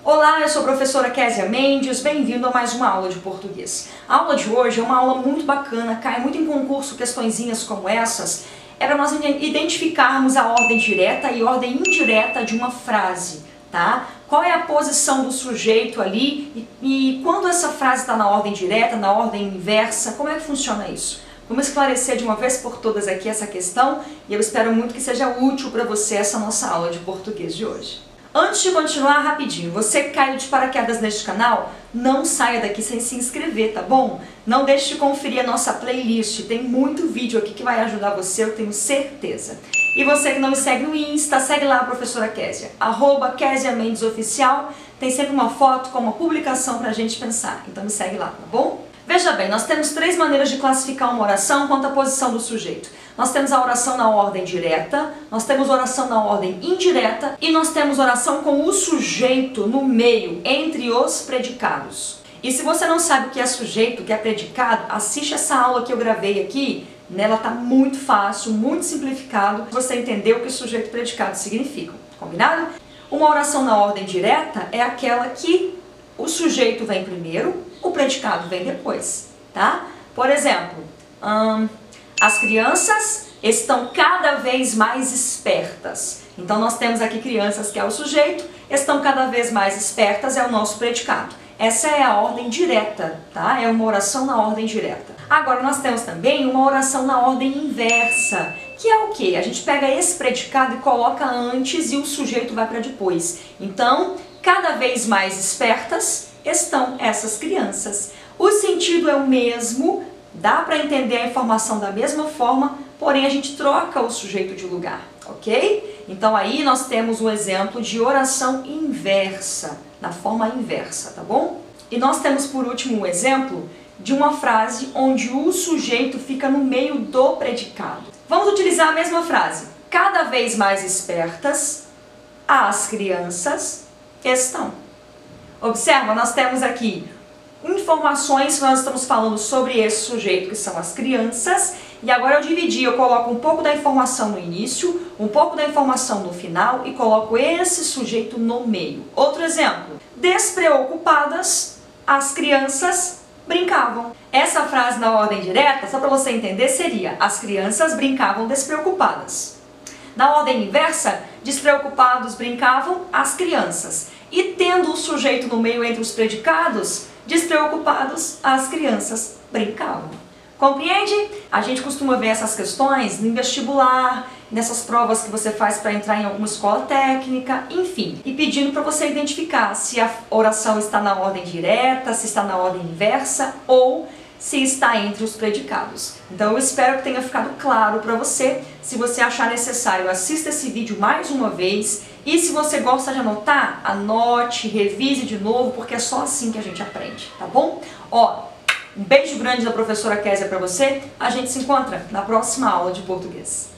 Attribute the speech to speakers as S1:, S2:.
S1: Olá, eu sou a professora Késia Mendes, bem-vindo a mais uma aula de português. A aula de hoje é uma aula muito bacana, cai muito em concurso questõezinhas como essas, é para nós identificarmos a ordem direta e ordem indireta de uma frase, tá? Qual é a posição do sujeito ali e quando essa frase está na ordem direta, na ordem inversa, como é que funciona isso? Vamos esclarecer de uma vez por todas aqui essa questão e eu espero muito que seja útil para você essa nossa aula de português de hoje. Antes de continuar rapidinho, você que caiu de paraquedas neste canal, não saia daqui sem se inscrever, tá bom? Não deixe de conferir a nossa playlist, tem muito vídeo aqui que vai ajudar você, eu tenho certeza. E você que não me segue no Insta, segue lá a professora Késia, @KésiaMendesOficial, tem sempre uma foto com uma publicação pra gente pensar, então me segue lá, tá bom? Veja bem, nós temos três maneiras de classificar uma oração quanto à posição do sujeito. Nós temos a oração na ordem direta, nós temos oração na ordem indireta e nós temos oração com o sujeito no meio, entre os predicados. E se você não sabe o que é sujeito, o que é predicado, assiste essa aula que eu gravei aqui, nela tá muito fácil, muito simplificado, você entender o que sujeito e predicado significam, combinado? Uma oração na ordem direta é aquela que o sujeito vem primeiro, o predicado vem depois, tá? Por exemplo, as crianças estão cada vez mais espertas. Então nós temos aqui crianças, que é o sujeito, estão cada vez mais espertas, é o nosso predicado. Essa é a ordem direta, tá? É uma oração na ordem direta. Agora nós temos também uma oração na ordem inversa, que é o quê? A gente pega esse predicado e coloca antes e o sujeito vai para depois. Então, cada vez mais espertas estão essas crianças. O sentido é o mesmo, dá para entender a informação da mesma forma, porém a gente troca o sujeito de lugar, ok? Então aí nós temos um exemplo de oração inversa, na forma inversa, tá bom? E nós temos por último um exemplo de uma frase onde o sujeito fica no meio do predicado. Vamos utilizar a mesma frase. Cada vez mais espertas, as crianças estão. Observa, nós temos aqui informações que nós estamos falando sobre esse sujeito, que são as crianças, e agora eu dividi, eu coloco um pouco da informação no início, um pouco da informação no final e coloco esse sujeito no meio. Outro exemplo, despreocupadas, as crianças brincavam. Essa frase na ordem direta, só para você entender, seria: as crianças brincavam despreocupadas. Na ordem inversa, despreocupados brincavam as crianças. E tendo o sujeito no meio entre os predicados, despreocupados, as crianças brincavam. Compreende? A gente costuma ver essas questões no vestibular, nessas provas que você faz para entrar em alguma escola técnica, enfim. E pedindo para você identificar se a oração está na ordem direta, se está na ordem inversa ou se está entre os predicados. Então eu espero que tenha ficado claro para você. Se você achar necessário, assista esse vídeo mais uma vez. E se você gosta de anotar, anote, revise de novo, porque é só assim que a gente aprende, tá bom? Ó, um beijo grande da professora Késia para você. A gente se encontra na próxima aula de português.